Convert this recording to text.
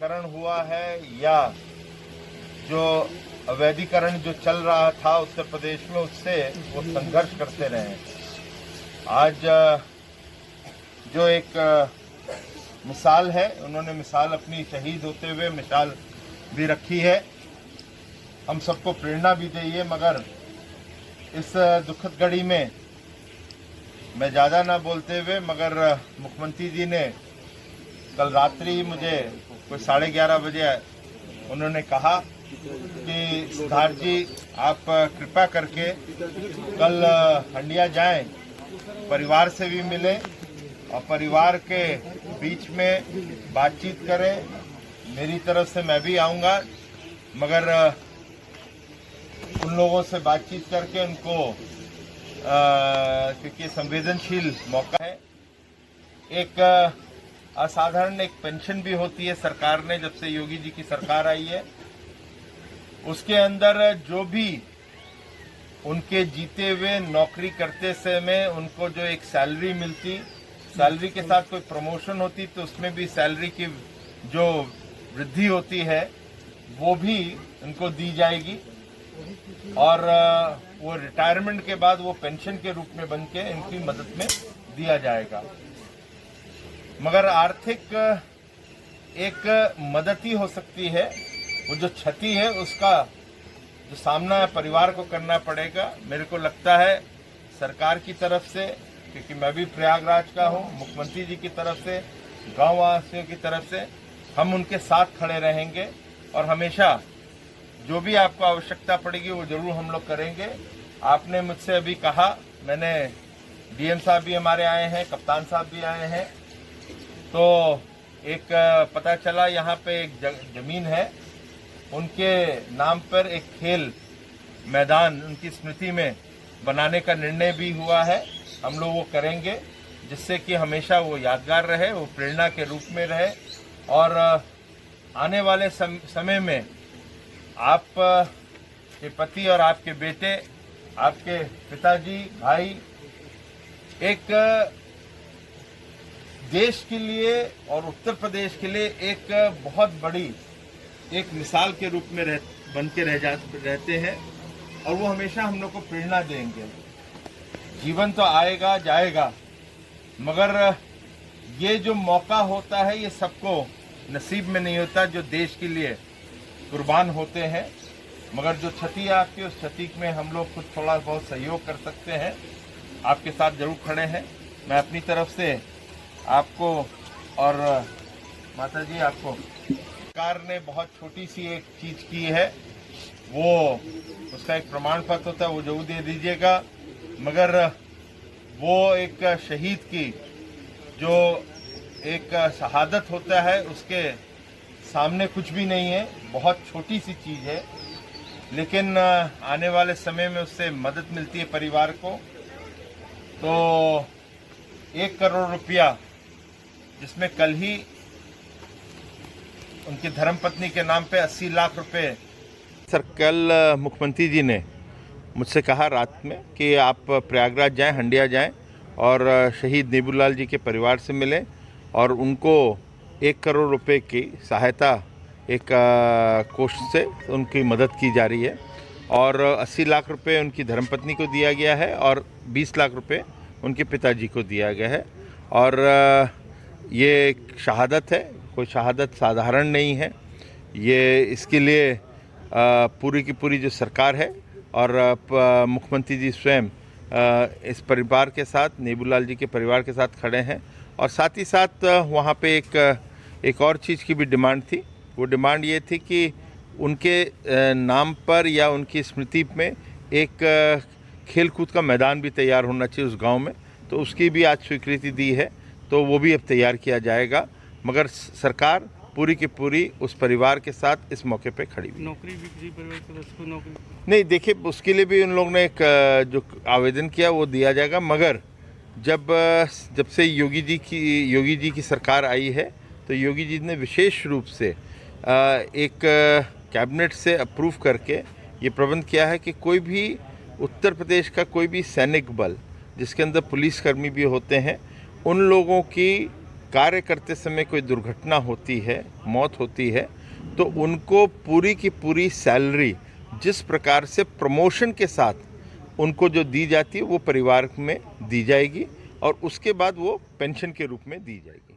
करण हुआ है या जो अवैधीकरण जो चल रहा था उत्तर प्रदेश में, उससे वो संघर्ष करते रहे। आज जो एक मिसाल है, उन्होंने मिसाल अपनी शहीद होते हुए मिसाल भी रखी है, हम सबको प्रेरणा भी दी है। मगर इस दुखद घड़ी में मैं ज़्यादा ना बोलते हुए, मगर मुख्यमंत्री जी ने कल रात्रि मुझे कोई 11:30 बजे उन्होंने कहा कि सिद्धार्थ जी आप कृपा करके कल हंडिया जाएं, परिवार से भी मिलें और परिवार के बीच में बातचीत करें। मेरी तरफ से मैं भी आऊँगा, मगर उन लोगों से बातचीत करके उनको क्योंकि संवेदनशील मौका है। एक असाधारण एक पेंशन भी होती है सरकार ने, जब से योगी जी की सरकार आई है, उसके अंदर जो भी उनके जीते हुए नौकरी करते समय उनको जो एक सैलरी मिलती, सैलरी के साथ कोई प्रमोशन होती तो उसमें भी सैलरी की जो वृद्धि होती है वो भी उनको दी जाएगी और वो रिटायरमेंट के बाद वो पेंशन के रूप में बन के इनकी मदद में दिया जाएगा। मगर आर्थिक एक मदद ही हो सकती है, वो जो क्षति है उसका जो सामना परिवार को करना पड़ेगा। मेरे को लगता है सरकार की तरफ से, क्योंकि मैं भी प्रयागराज का हूँ, मुख्यमंत्री जी की तरफ से, गाँव वासियों की तरफ से हम उनके साथ खड़े रहेंगे और हमेशा जो भी आपको आवश्यकता पड़ेगी वो जरूर हम लोग करेंगे। आपने मुझसे अभी कहा, मैंने डीएम साहब भी हमारे आए हैं, कप्तान साहब भी आए हैं, तो एक पता चला यहाँ पे एक जमीन है, उनके नाम पर एक खेल मैदान उनकी स्मृति में बनाने का निर्णय भी हुआ है। हम लोग वो करेंगे जिससे कि हमेशा वो यादगार रहे, वो प्रेरणा के रूप में रहे और आने वाले समय में आप के पति और आपके बेटे, आपके पिताजी, भाई एक देश के लिए और उत्तर प्रदेश के लिए एक बहुत बड़ी एक मिसाल के रूप में बन के रहते हैं और वो हमेशा हम लोग को प्रेरणा देंगे। जीवन तो आएगा जाएगा, मगर ये जो मौका होता है ये सबको नसीब में नहीं होता जो देश के लिए कुर्बान होते हैं। मगर जो क्षति है आपकी, उस क्षति में हम लोग कुछ थोड़ा बहुत सहयोग कर सकते हैं, आपके साथ जरूर खड़े हैं। मैं अपनी तरफ से आपको और माता जी आपको, सरकार ने बहुत छोटी सी एक चीज की है, वो उसका एक प्रमाण पत्र होता है, वो जरूर दे दीजिएगा। मगर वो एक शहीद की जो एक शहादत होता है उसके सामने कुछ भी नहीं है, बहुत छोटी सी चीज है, लेकिन आने वाले समय में उससे मदद मिलती है परिवार को। तो 1 करोड़ रुपया, जिसमें कल ही उनकी धर्मपत्नी के नाम पे 80 लाख रुपए। सर, कल मुख्यमंत्री जी ने मुझसे कहा रात में कि आप प्रयागराज जाएं, हंडिया जाएं और शहीद नेबूलाल जी के परिवार से मिलें और उनको 1 करोड़ रुपए की सहायता एक कोष से उनकी मदद की जा रही है और 80 लाख रुपए उनकी धर्मपत्नी को दिया गया है और 20 लाख रुपए उनके पिताजी को दिया गया है। और ये एक शहादत है, कोई शहादत साधारण नहीं है। ये इसके लिए पूरी की पूरी जो सरकार है और मुख्यमंत्री जी स्वयं इस परिवार के साथ, नेबूलाल जी के परिवार के साथ खड़े हैं। और साथ ही साथ वहाँ पे एक और चीज़ की भी डिमांड थी। वो डिमांड ये थी कि उनके नाम पर या उनकी स्मृति में एक खेलकूद का मैदान भी तैयार होना चाहिए उस गांव में, तो उसकी भी आज स्वीकृति दी है, तो वो भी अब तैयार किया जाएगा। मगर सरकार पूरी की पूरी उस परिवार के साथ इस मौके पे खड़ी हुई। नौकरी भी किसी परिवार के सदस्य को नौकरी नहीं, देखिए उसके लिए भी उन लोगों ने एक जो आवेदन किया वो दिया जाएगा। मगर जब से योगी जी की सरकार आई है, तो योगी जी ने विशेष रूप से एक कैबिनेट से अप्रूव करके ये प्रबंध किया है कि कोई भी उत्तर प्रदेश का कोई भी सैनिक बल जिसके अंदर पुलिसकर्मी भी होते हैं, उन लोगों की कार्य करते समय कोई दुर्घटना होती है, मौत होती है, तो उनको पूरी की पूरी सैलरी जिस प्रकार से प्रमोशन के साथ उनको जो दी जाती है वो परिवार में दी जाएगी और उसके बाद वो पेंशन के रूप में दी जाएगी।